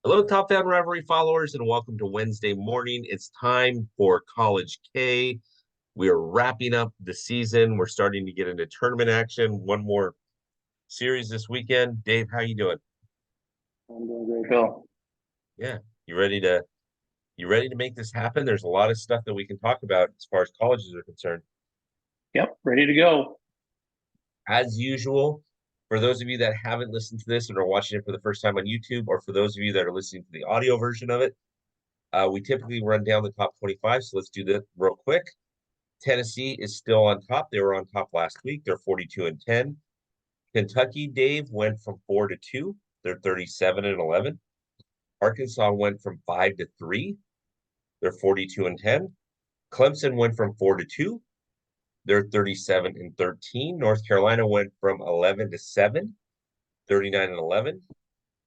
Hello, TopFanRivalry followers, and welcome to Wednesday morning. It's time for College K. We are wrapping up the season. We're starting to get into tournament action. One more series this weekend. Dave, how you doing? I'm doing great, Bill. Yeah, you ready to make this happen? There's a lot of stuff that we can talk about as far as colleges are concerned. Yep, ready to go. As usual, for those of you that haven't listened to this and are watching it for the first time on YouTube, or for those of you that are listening to the audio version of it, we typically run down the top 25. So let's do that real quick. Tennessee is still on top. They were on top last week. They're 42-10. Kentucky, Dave, went from 4-2. They're 37-11. Arkansas went from 5-3. They're 42-10. Clemson went from 4-2. They're 37-13. North Carolina went from 11-7, 39-11.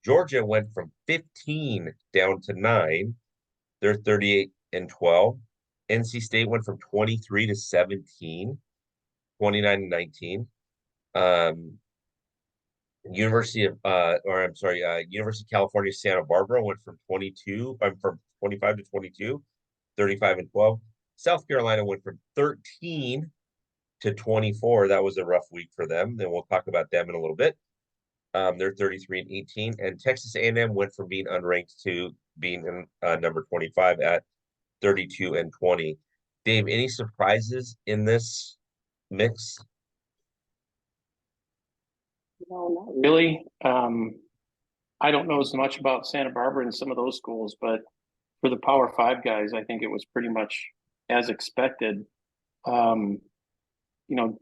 Georgia went from 15 down to 9. They're 38-12. NC State went from 23-17, 29-19. University of University of California, Santa Barbara went from 25 to 22, 35-12. South Carolina went from 13 to 24. That was a rough week for them. Then we'll talk about them in a little bit. They're 33-18, and Texas A&M went from being unranked to being in number 25 at 32-20. Dave, any surprises in this mix? No, not really. I don't know as much about Santa Barbara and some of those schools, but for the Power Five guys, I think it was pretty much as expected. Um, you know,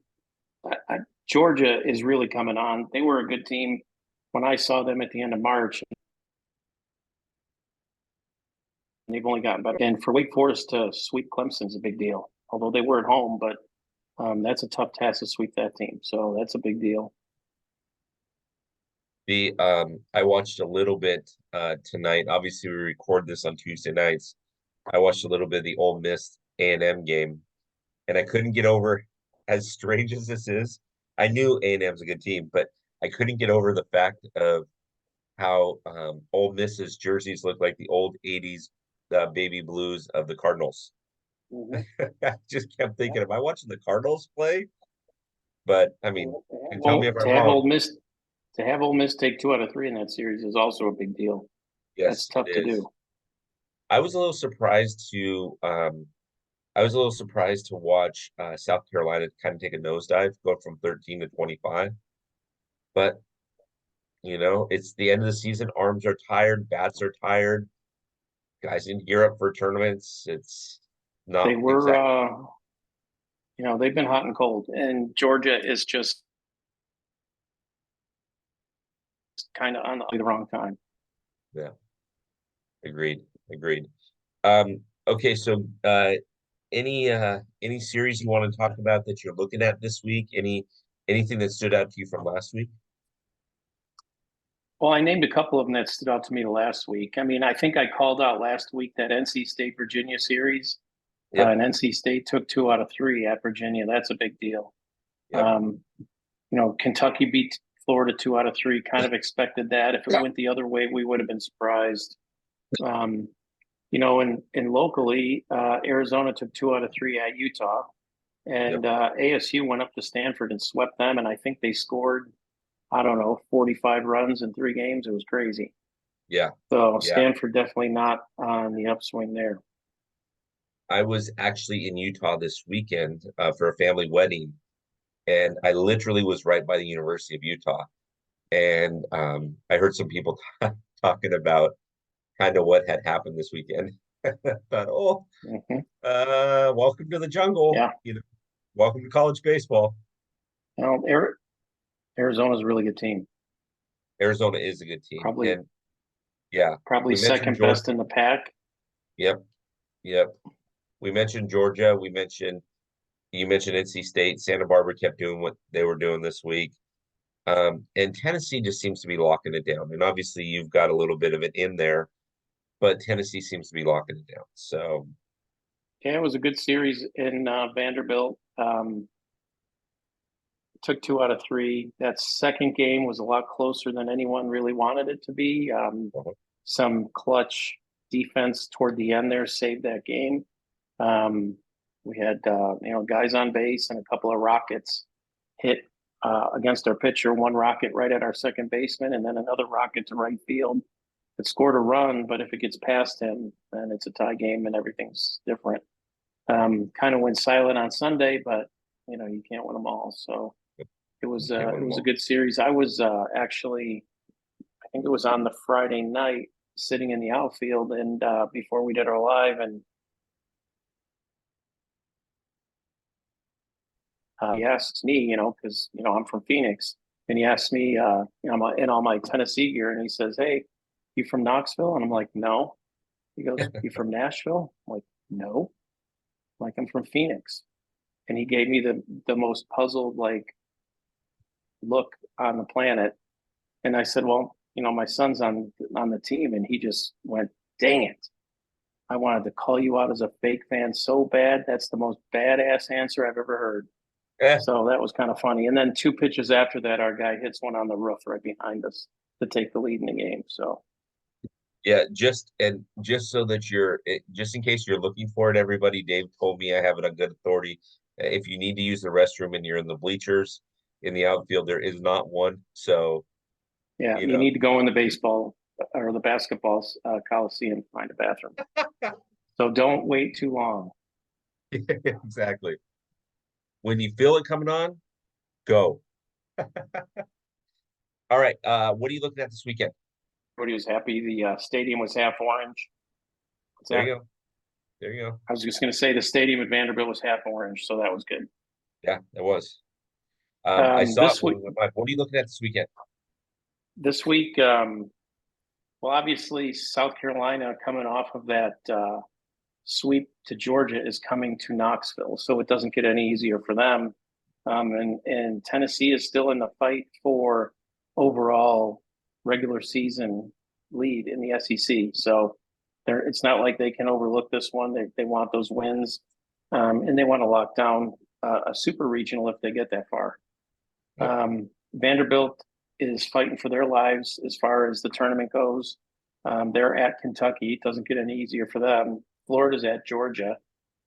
Georgia is really coming on. They were a good team when I saw them at the end of March, and they've only gotten better. And for Wake Forest to sweep Clemson is a big deal, although they were at home, but that's a tough task to sweep that team. So that's a big deal. I watched a little bit tonight. Obviously, we record this on Tuesday nights. I watched a little bit of the Ole Miss A&M game, and I couldn't get over, as strange as this is, I knew A&M's a good team, but I couldn't get over the fact of how Ole Miss's jerseys look like the old 80s baby blues of the Cardinals. Mm-hmm. I just kept thinking, am I watching the Cardinals play? But I mean, you tell me if I'm To have wrong. Ole Miss take 2 out of 3 in that series is also a big deal. That's Yes, it tough to is. do. I was a little surprised to watch South Carolina kind of take a nosedive, go from 13 to 25. But it's the end of the season. Arms are tired, bats are tired. Guys in Europe for tournaments. It's They not were, exactly. they've been hot and cold, and Georgia is just kind of on the wrong time. Yeah, agreed, agreed. Okay, so any series you want to talk about that you're looking at this week? Anything that stood out to you from last week? Well, I named a couple of them that stood out to me last week. I mean, I think I called out last week that NC State Virginia series, Yep, and NC State took 2 out of 3 at Virginia. That's a big deal. yep. Kentucky beat Florida 2 out of 3. Kind of expected that. If it went the other way, we would have been surprised. Um, and locally, Arizona took 2 out of 3 at Utah, Yep. and ASU went up to Stanford and swept them. And I think they scored, I don't know, 45 runs in 3 games. It was crazy. Yeah. So Yeah. Stanford definitely not on the upswing there. I was actually in Utah this weekend for a family wedding, and I literally was right by the University of Utah. And I heard some people talking about kind of what had happened this weekend. I thought, oh, Hmm. welcome to the jungle. Yeah. Welcome to college baseball. Well, Arizona's a really good team. Arizona is a good team, Probably and yeah, probably we mentioned second Georgia. best in the pack. Yep, yep. We mentioned Georgia. You mentioned NC State. Santa Barbara kept doing what they were doing this week. And Tennessee just seems to be locking it down. And obviously, you've got a little bit of it in there, but Tennessee seems to be locking it down. So, Yeah, it was a good series in Vanderbilt. Took 2 out of 3. That second game was a lot closer than anyone really wanted it to be. some clutch defense toward the end there saved that game. We had guys on base and a couple of rockets hit against our pitcher. One rocket right at our second baseman, and then another rocket to right field. It scored a run, but if it gets past him, then it's a tie game and everything's different. Kind of went silent on Sunday, but you can't win them all. So it was a good series. I was actually, I think it was on the Friday night, sitting in the outfield, and before we did our live, and he asked me, because I'm from Phoenix, and he asked me, I'm in all my Tennessee gear, and he says, "Hey, you from Knoxville?" And I'm like, "No." He goes, "You from Nashville?" I'm like, "No." I'm like, "I'm from Phoenix," and he gave me the most puzzled look on the planet, and I said, "Well, my son's on the team," and he just went, "Dang it! I wanted to call you out as a fake fan so bad. That's the most badass answer I've ever heard." Eh, So that was kind of funny. And then 2 pitches after that, our guy hits one on the roof right behind us to take the lead in the game. So yeah, just so that just in case you're looking for it, everybody, Dave told me I have it on good authority. If you need to use the restroom and you're in the bleachers in the outfield, there is not one. So, yeah, you you know, need to go in the baseball or the basketball coliseum to find a bathroom. So don't wait too long. exactly. When you feel it coming on, go. All right. What are you looking at this weekend? Everybody was happy. The stadium was half orange. What's There that? you go. There you go. I was just going to say the stadium at Vanderbilt was half orange, so that was good. Yeah, it was. I saw it This when week, we went live. What are you looking at this weekend? this week, well, obviously South Carolina coming off of that sweep to Georgia is coming to Knoxville, so it doesn't get any easier for them. And Tennessee is still in the fight for overall regular season lead in the SEC. So it's not like they can overlook this one. They want those wins, and they want to lock down a super regional if they get that far. Yep. Vanderbilt is fighting for their lives as far as the tournament goes. They're at Kentucky. It doesn't get any easier for them. Florida's at Georgia.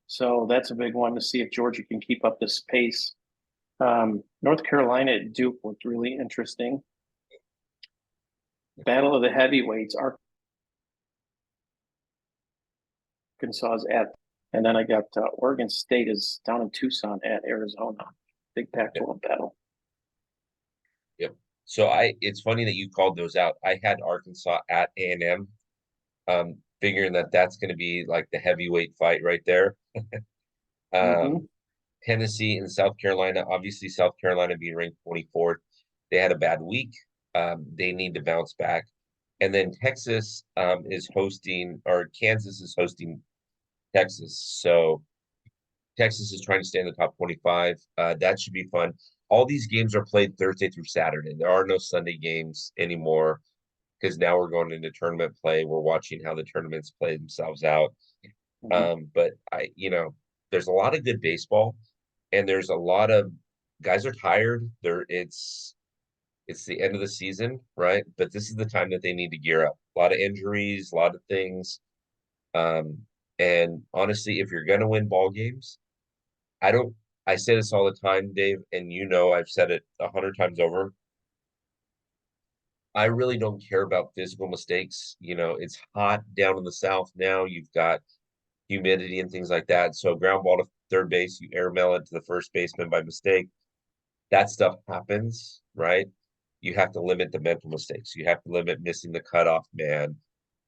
So that's a big one to see if Georgia can keep up this pace. North Carolina at Duke looked really interesting. Battle of the heavyweights. Arkansas is at, and then I got Oregon State is down in Tucson at Arizona. Big Pac-12 battle. Yep. So it's funny that you called those out. I had Arkansas at A&M, figuring that that's going to be like the heavyweight fight right there. Mm-hmm. Tennessee and South Carolina, obviously South Carolina being ranked 24th, they had a bad week. They need to bounce back. And then Texas is hosting, or Kansas is hosting Texas. So Texas is trying to stay in the top 25. That should be fun. All these games are played Thursday through Saturday. There are no Sunday games anymore because now we're going into tournament play. We're watching how the tournaments play themselves out. Mm-hmm. But there's a lot of good baseball, and there's a lot of guys are tired. It's the end of the season, right? But this is the time that they need to gear up. A lot of injuries, a lot of things. And honestly, if you're gonna win ball games, I don't. I say this all the time, Dave, and I've said it 100 times over. I really don't care about physical mistakes. It's hot down in the South now. You've got humidity and things like that. So ground ball to third base, you airmail it to the first baseman by mistake. That stuff happens, right? You have to limit the mental mistakes. You have to limit missing the cutoff man,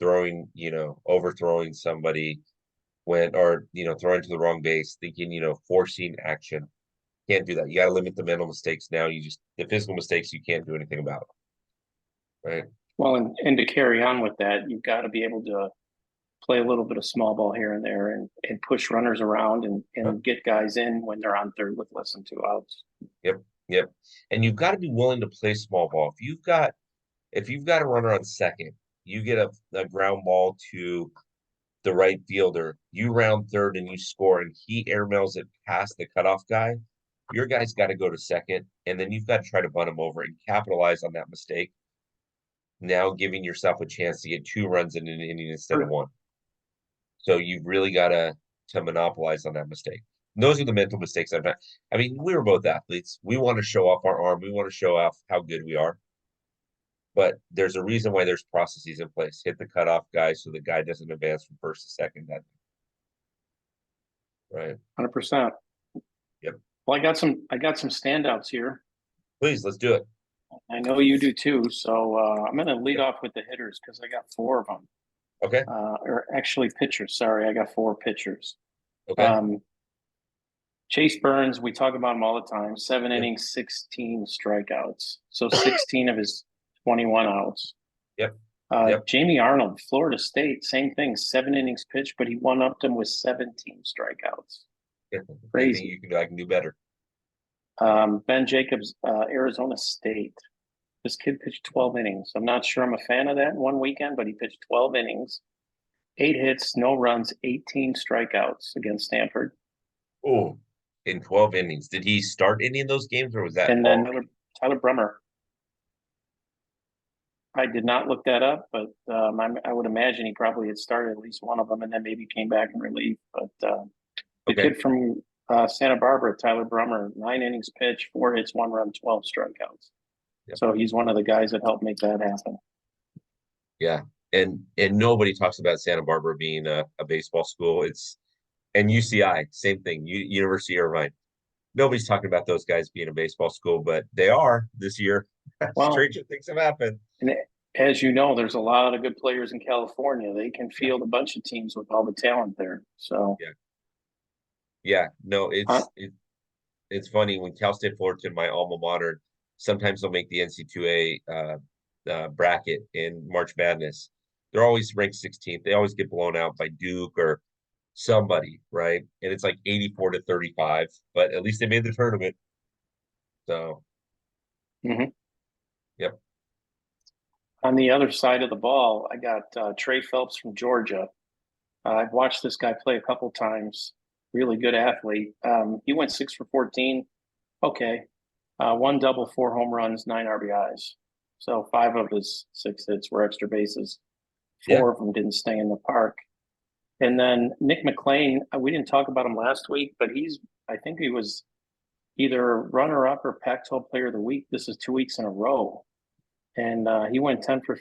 overthrowing somebody throwing to the wrong base, thinking, forcing action. Can't do that. You got to limit the mental mistakes now. The physical mistakes you can't do anything about, right? Well, and to carry on with that, you've got to be able to play a little bit of small ball here and there and push runners around Huh? and get guys in when they're on third with less than 2 outs. Yep, yep. And you've got to be willing to play small ball. If you've got a runner on second, you get a ground ball to the right fielder, you round third and you score, and he airmails it past the cutoff guy. Your guy's got to go to second, and then you've got to try to bunt him over and capitalize on that mistake. now giving yourself a chance to get 2 runs in an inning instead of Sure. 1. So you've really got to monopolize on that mistake. And those are the mental mistakes I've had. I mean, we were both athletes. We want to show off our arm. We want to show off how good we are. But there's a reason why there's processes in place. Hit the cutoff guy so the guy doesn't advance from first to second. Right. 100%. Yep. Well, I got some standouts here. Please, let's do it. I know you do too. So I'm going to lead Yep. off with the hitters because I got 4 of them. Okay. Or actually pitchers. Sorry, I got 4 pitchers. Okay. Chase Burns, we talk about him all the time. 7 Yep. innings, 16 strikeouts. So 16 of his 21 outs. Yep. Jamie Arnold, Florida State, same thing. 7 innings pitched, but he one-upped him with 17 strikeouts. Crazy. I can do better. Ben Jacobs, Arizona State. This kid pitched 12 innings. I'm not sure I'm a fan of that in one weekend, but he pitched 12 innings, 8 hits, no runs, 18 strikeouts against Stanford. Oh, in 12 innings. Did he start any of those games or was that And all? then Tyler Brummer. I did not look that up, but I would imagine he probably had started at least one of them and then maybe came back in relief. But the Okay. kid from Santa Barbara, Tyler Brummer, 9 innings pitched, 4 hits, 1 run, 12 strikeouts. Yep. So he's one of the guys that helped make that happen. Yeah. And nobody talks about Santa Barbara being a baseball school. And UCI, same thing. University of Irvine. Nobody's talking about those guys being a baseball school, but they are this year. Well, Stranger things have happened. and as you know, there's a lot of good players in California. They can field a bunch of teams with all the talent there. So Yeah. No, uh, it's funny when Cal State Fullerton, my alma mater, sometimes they'll make the NCCA bracket in March Madness. They're always ranked 16th. They always get blown out by Duke or somebody, right? And it's like 84-35, but at least they made the tournament. So, mhm. yep. On the other side of the ball, I got Trey Phelps from Georgia. I've watched this guy play a couple times. Really good athlete. He went 6 for 14. Okay. 1 double, 4 home runs, 9 RBIs. So 5 of his 6 hits were extra bases. 4 Yeah. of them didn't stay in the park. And then Nick McLean, we didn't talk about him last week, but I think he was either runner up or Pac-12 Player of the Week. This is 2 weeks in a row. And he went 10 for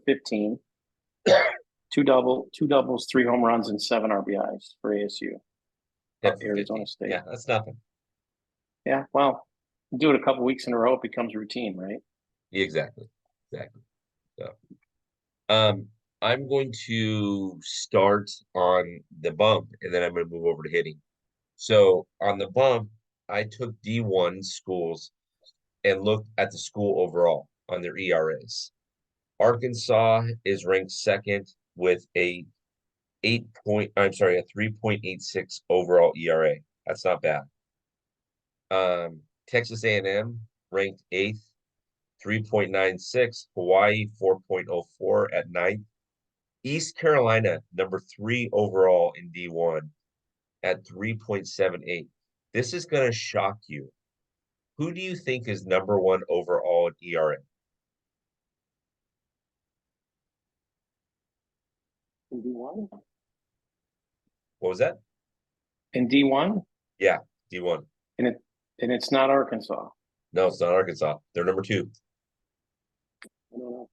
15, 2 doubles, 3 home runs, and 7 RBIs for ASU. Arizona State. Yeah, that's nothing. Yeah, well, do it a couple weeks in a row, it becomes routine, right? Exactly. So, I'm going to start on the bump and then I'm going to move over to hitting. So on the bump, I took D1 schools and looked at the school overall on their ERAs. Arkansas is ranked second with a 3.86 overall ERA. That's not bad. Texas A&M ranked 8th, 3.96. Hawaii 4.04 at 9th. East Carolina, number 3 overall in D1 at 3.78. This is going to shock you. Who do you think is number 1 overall in ERA? In D1? What was that? In D1? Yeah, D1. And it's not Arkansas. No, it's not Arkansas. They're number 2. I don't know.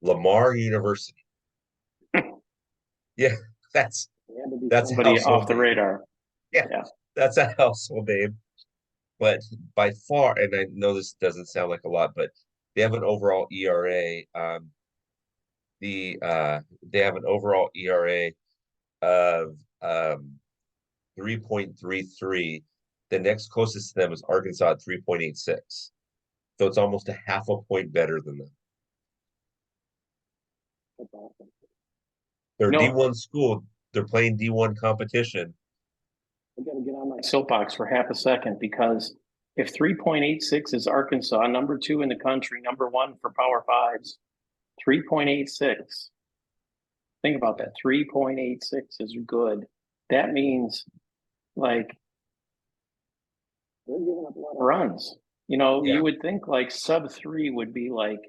Lamar University. Yeah, that's somebody off the radar. Yeah, that's a household name. But by far, and I know this doesn't sound like a lot, but they have an overall ERA. They have an overall ERA of 3.33. The next closest to them is Arkansas at 3.86. So it's almost a half a point better than them. They're D1 school. They're playing D1 competition. I got to get on my soapbox for half a second because if 3.86 is Arkansas, number 2 in the country, number 1 for Power Fives, 3.86. Think about that. 3.86 is good. That means like they're giving up a lot of runs. You know, Yeah. you would think like sub 3 would be like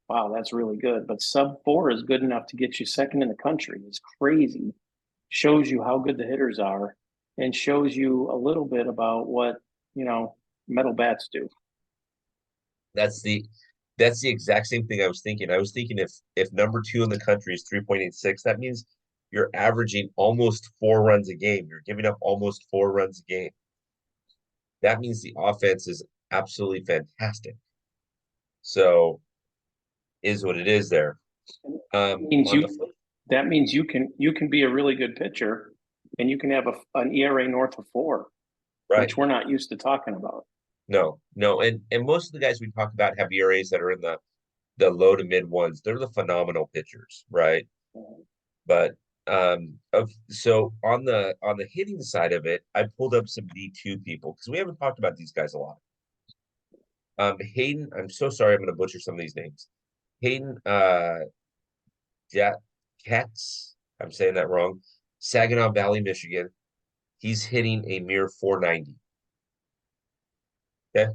wow, that's really good. But sub 4 is good enough to get you second in the country. It's crazy. Shows you how good the hitters are and shows you a little bit about what, you know, metal bats do. That's the that's the exact same thing I was thinking. I was thinking if number two in the country is 3.86, that means you're averaging almost 4 runs a game. You're giving up almost 4 runs a game. That means the offense is absolutely fantastic. So is what it is there. Means On the you flip, that means you can be a really good pitcher and you can have an ERA north of 4, right. which we're not used to talking about. No, no, and most of the guys we talk about have ERAs that are in the low to mid ones. They're the phenomenal pitchers, right? But so on the hitting side of it, I pulled up some D2 people because we haven't talked about these guys a lot. Hayden, I'm so sorry, I'm gonna butcher some of these names. Hayden Jack Kex, I'm saying that wrong. Saginaw Valley, Michigan. He's hitting a mere 490. Okay.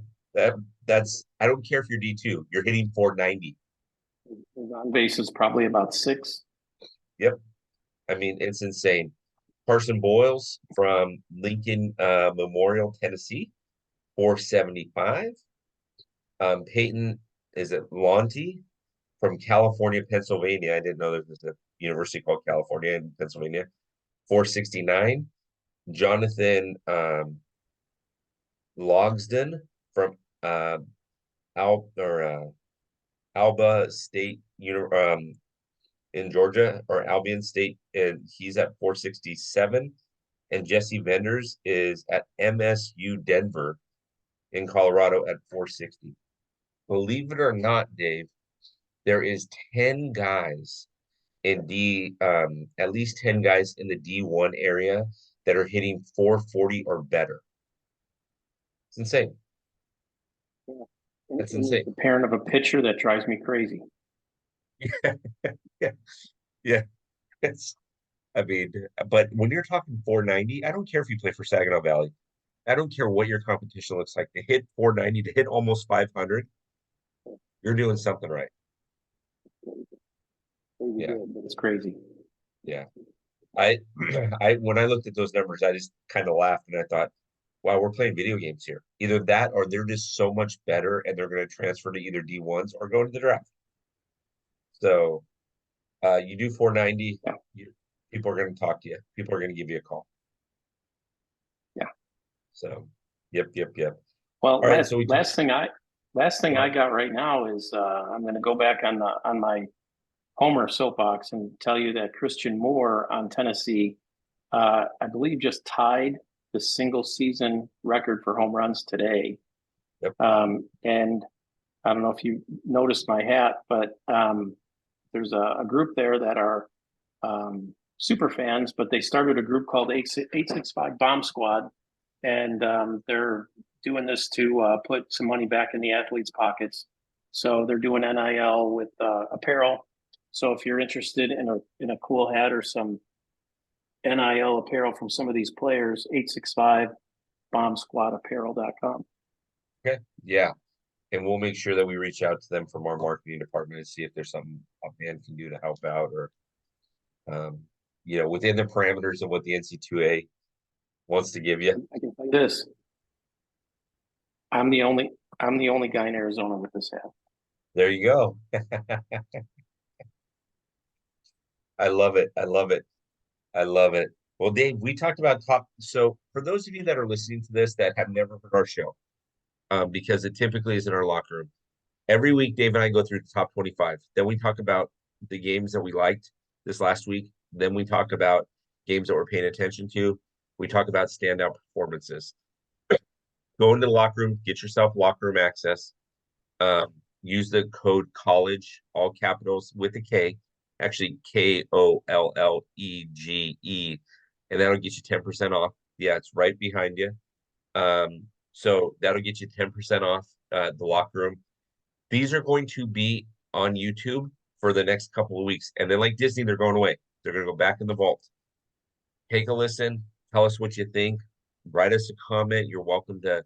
That's I don't care if you're D2, you're hitting 490. His on base is probably about 6. Yep. I mean, it's insane. Carson Boyles from Lincoln Memorial, Tennessee, 475. Peyton, is it Lonty from California, Pennsylvania? I didn't know there was a university called California in Pennsylvania, 469. Jonathan Logsden from Al or Alba State in Georgia, or Albion State, and he's at 467. And Jesse Vendors is at MSU Denver in Colorado at 460. Believe it or not, Dave, there is 10 guys in at least 10 guys in the D1 area that are hitting 440 or better. It's insane. Yeah. That's And he's insane. the parent of a pitcher that drives me crazy. Yeah, yeah. It's I mean, but when you're talking 490, I don't care if you play for Saginaw Valley. I don't care what your competition looks like. To hit 490, to hit almost 500, you're doing something right. Crazy Yeah, good, but it's crazy. yeah. I I when I looked at those numbers, I just kind of laughed and I thought, wow, we're playing video games here. Either that or they're just so much better and they're going to transfer to either D1s or go to the draft. So you do 490, Yeah. people are going to talk to you. People are going to give you a call. Yeah. So, yep, yep, yep. Well, All right, last so we talked. last thing I last thing I got right now is I'm going to go back on my Homer soapbox and tell you that Christian Moore on Tennessee, I believe, just tied the single season record for home runs today. Yep. And I don't know if you noticed my hat, but there's a group there that are super fans, but they started a group called 865 Bomb Squad, and they're doing this to put some money back in the athletes' pockets. So they're doing NIL with apparel. So if you're interested in a cool hat or some NIL apparel from some of these players, 865 bombsquadapparel.com. Okay. Yeah. And we'll make sure that we reach out to them from our marketing department and see if there's something a man can do to help out or, um, within the parameters of what the NCCA wants to give you. I can tell you this. I'm the only I'm the only guy in Arizona with this hat. There you go. I love it. I love it. I love it. Well, Dave, we talked about top. So for those of you that are listening to this that have never heard our show, because it typically is in our locker room, every week Dave and I go through the top 25. Then we talk about the games that we liked this last week. Then we talk about games that we're paying attention to. We talk about standout performances. Go into the locker room, get yourself locker room access. Use the code college, all capitals with a K, actually KOLLEGE, and that'll get you 10% off. Yeah, it's right behind you. So that'll get you 10% off the locker room. These are going to be on YouTube for the next couple of weeks. And then, like Disney, they're going away. They're going to go back in the vault. Take a listen. Tell us what you think. Write us a comment. You're welcome to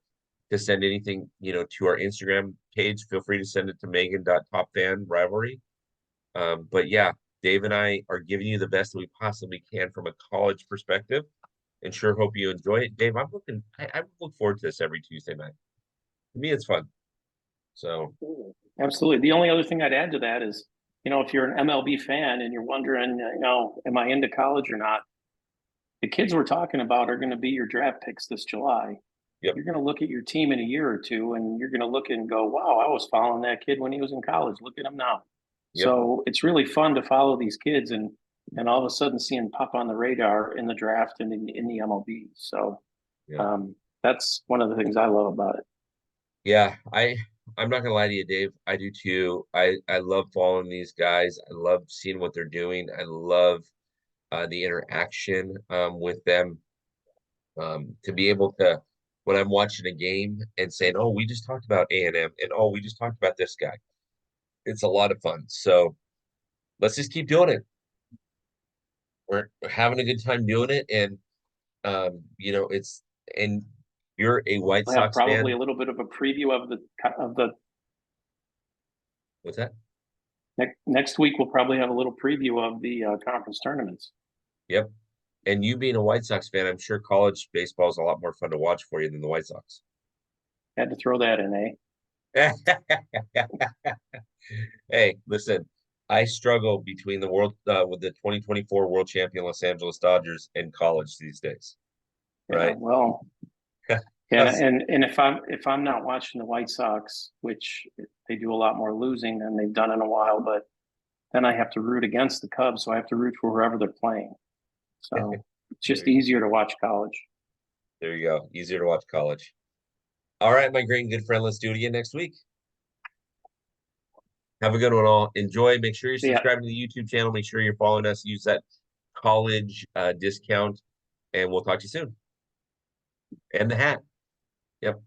to send anything, to our Instagram page, feel free to send it to Megan.TopFanRivalry. But yeah, Dave and I are giving you the best that we possibly can from a college perspective, and sure hope you enjoy it. Dave, I look forward to this every Tuesday night. To me, it's fun. So Absolutely. The only other thing I'd add to that is, if you're an MLB fan and you're wondering, am I into college or not? The kids we're talking about are going to be your draft picks this July. yep, You're going to look at your team in a year or two and you're going to look and go, wow, I was following that kid when he was in college. Look at him now. yep, So it's really fun to follow these kids and all of a sudden seeing pop on the radar in the draft and in the MLB. So yeah. that's one of the things I love about it. Yeah, I'm not gonna lie to you, Dave. I do too. I love following these guys. I love seeing what they're doing. I love the interaction with them. To be able to, when I'm watching a game and saying, "Oh, we just talked about A&M," and "Oh, we just talked about this guy." It's a lot of fun. So let's just keep doing it. We're having a good time doing it, and it's and you're a White We'll have Sox probably fan. a little bit of a preview of the What's that? next week. We'll probably have a little preview of the conference tournaments. Yep. And you being a White Sox fan, I'm sure college baseball is a lot more fun to watch for you than the White Sox. Had to throw that in, eh? Hey, listen, I struggle between the world with the 2024 world champion Los Angeles Dodgers and college these days, Yeah, right? well, and if I'm not watching the White Sox, which they do a lot more losing than they've done in a while, but then I have to root against the Cubs, so I have to root for whoever they're playing. So it's just easier to watch college. There you go. Easier to watch college. All right, my great and good friend. Let's do it again next week. Have a good one, all. Enjoy. Make sure you're Yeah. subscribing to the YouTube channel. Make sure you're following us. Use that college discount, and we'll talk to you soon. And the hat. Yep.